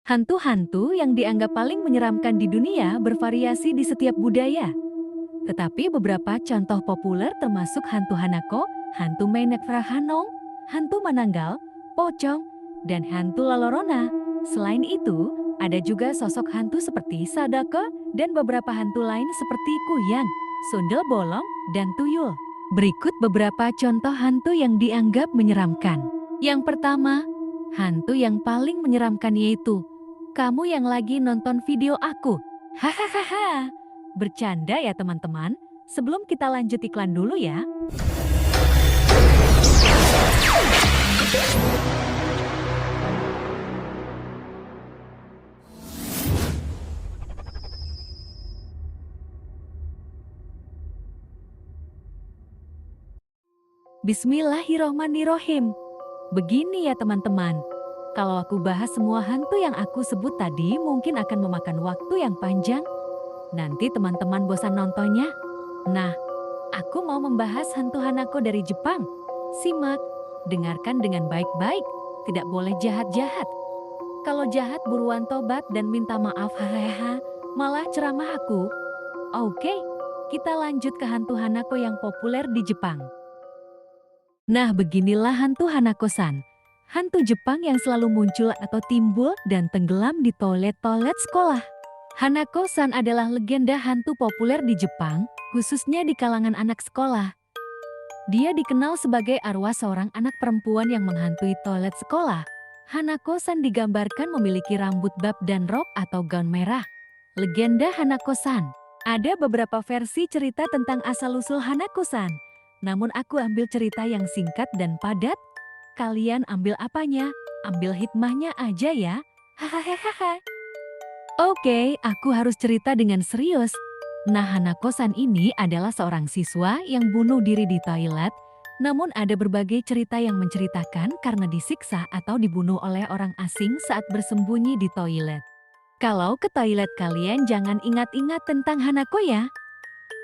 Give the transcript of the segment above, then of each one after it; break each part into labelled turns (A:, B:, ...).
A: Hantu-hantu yang dianggap paling menyeramkan di dunia bervariasi di setiap budaya. Tetapi beberapa contoh populer termasuk hantu Hanako, hantu Mainek Frahanong, hantu Mananggal, Pocong, dan hantu Lalorona. Selain itu, ada juga sosok hantu seperti Sadako dan beberapa hantu lain seperti Kuyang, Sundel Bolong, dan Tuyul. Berikut beberapa contoh hantu yang dianggap menyeramkan. Yang pertama, hantu yang paling menyeramkan yaitu kamu yang lagi nonton video aku. Hahaha. Bercanda ya teman-teman. Sebelum kita lanjut iklan dulu ya. Bismillahirrohmanirrohim. Begini ya teman-teman. Kalau aku bahas semua hantu yang aku sebut tadi mungkin akan memakan waktu yang panjang. Nanti teman-teman bosan nontonnya. Nah, aku mau membahas hantu Hanako dari Jepang. Simak, dengarkan dengan baik-baik. Tidak boleh jahat-jahat. Kalau jahat buruan tobat dan minta maaf hahaha. Malah ceramah aku. Oke, kita lanjut ke hantu Hanako yang populer di Jepang. Nah, beginilah hantu Hanako-san. Hantu Jepang yang selalu muncul atau timbul dan tenggelam di toilet-toilet sekolah. Hanako-san adalah legenda hantu populer di Jepang, khususnya di kalangan anak sekolah. Dia dikenal sebagai arwah seorang anak perempuan yang menghantui toilet sekolah. Hanako-san digambarkan memiliki rambut bab dan rok atau gaun merah. Legenda Hanako-san. Ada beberapa versi cerita tentang asal-usul Hanako-san. Namun aku ambil cerita yang singkat dan padat. Kalian ambil apanya? Ambil hikmahnya aja ya. Hahaha. Oke, aku harus cerita dengan serius. Nah, Hanako-san ini adalah seorang siswa yang bunuh diri di toilet. Namun ada berbagai cerita yang menceritakan karena disiksa atau dibunuh oleh orang asing saat bersembunyi di toilet. Kalau ke toilet kalian jangan ingat-ingat tentang Hanako ya.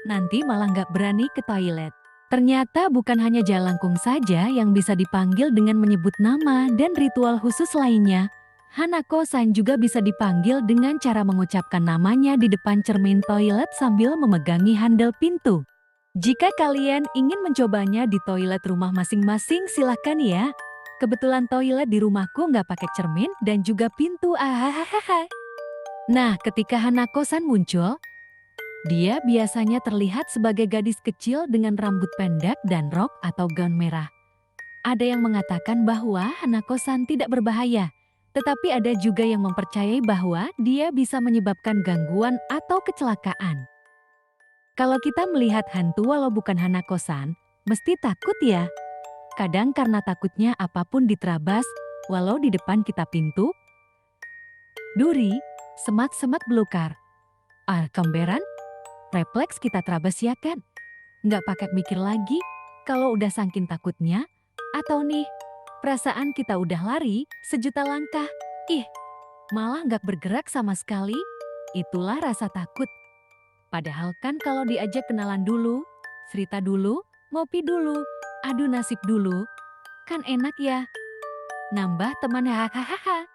A: Nanti malah nggak berani ke toilet. Ternyata bukan hanya jalangkung saja yang bisa dipanggil dengan menyebut nama dan ritual khusus lainnya. Hanako-san juga bisa dipanggil dengan cara mengucapkan namanya di depan cermin toilet sambil memegangi handle pintu. Jika kalian ingin mencobanya di toilet rumah masing-masing silahkan ya. Kebetulan toilet di rumahku nggak pakai cermin dan juga pintu ahahaha. Nah, ketika Hanako-san muncul, dia biasanya terlihat sebagai gadis kecil dengan rambut pendek dan rok atau gaun merah. Ada yang mengatakan bahwa Hanako-san tidak berbahaya, tetapi ada juga yang mempercayai bahwa dia bisa menyebabkan gangguan atau kecelakaan. Kalau kita melihat hantu walau bukan Hanako-san, mesti takut ya. Kadang karena takutnya apapun diterabas, walau di depan kita pintu, duri, semak-semak belukar, kemberan, refleks kita terabas ya kan? Nggak pakai mikir lagi, kalau udah saking takutnya, atau nih, perasaan kita udah lari sejuta langkah, malah nggak bergerak sama sekali, itulah rasa takut. Padahal kan kalau diajak kenalan dulu, cerita dulu, ngopi dulu, adu nasib dulu, kan enak ya. Nambah teman hahaha.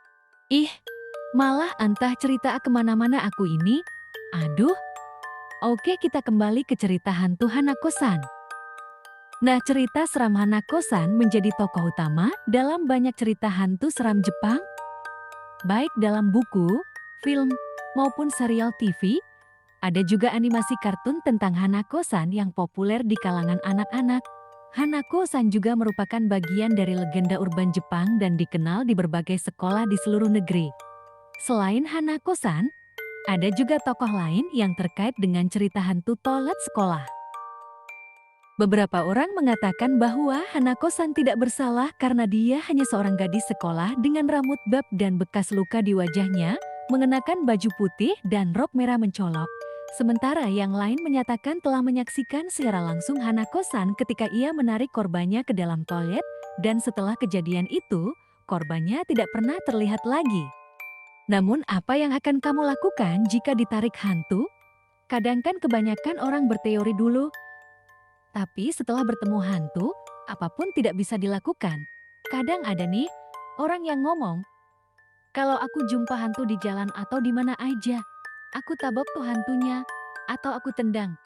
A: Malah entah cerita kemana-mana aku ini, aduh. Oke, kita kembali ke cerita hantu Hanako-san. Nah, cerita seram Hanako-san menjadi tokoh utama dalam banyak cerita hantu seram Jepang. Baik dalam buku, film, maupun serial TV, ada juga animasi kartun tentang Hanako-san yang populer di kalangan anak-anak. Hanako-san juga merupakan bagian dari legenda urban Jepang dan dikenal di berbagai sekolah di seluruh negeri. Selain Hanako-san, ada juga tokoh lain yang terkait dengan cerita hantu toilet sekolah. Beberapa orang mengatakan bahwa Hanako-san tidak bersalah karena dia hanya seorang gadis sekolah dengan rambut bab dan bekas luka di wajahnya, mengenakan baju putih dan rok merah mencolok. Sementara yang lain menyatakan telah menyaksikan secara langsung Hanako-san ketika ia menarik korbannya ke dalam toilet dan setelah kejadian itu, korbannya tidak pernah terlihat lagi. Namun apa yang akan kamu lakukan jika ditarik hantu? Kadang kan kebanyakan orang berteori dulu. Tapi setelah bertemu hantu, apapun tidak bisa dilakukan. Kadang ada nih, orang yang ngomong, Kalau aku jumpa hantu di jalan atau di mana aja, aku tabok tuh hantunya, atau aku tendang.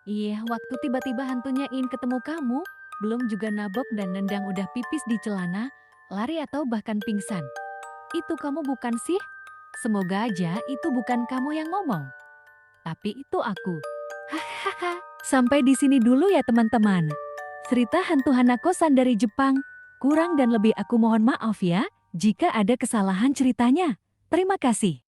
A: Iya, waktu tiba-tiba hantunya ingin ketemu kamu, belum juga nabok dan nendang udah pipis di celana, lari atau bahkan pingsan. Itu kamu bukan sih? Semoga aja itu bukan kamu yang ngomong. Tapi itu aku. Hahaha. Sampai di sini dulu ya teman-teman. Cerita hantu Hanako-san dari Jepang. Kurang dan lebih aku mohon maaf ya jika ada kesalahan ceritanya. Terima kasih.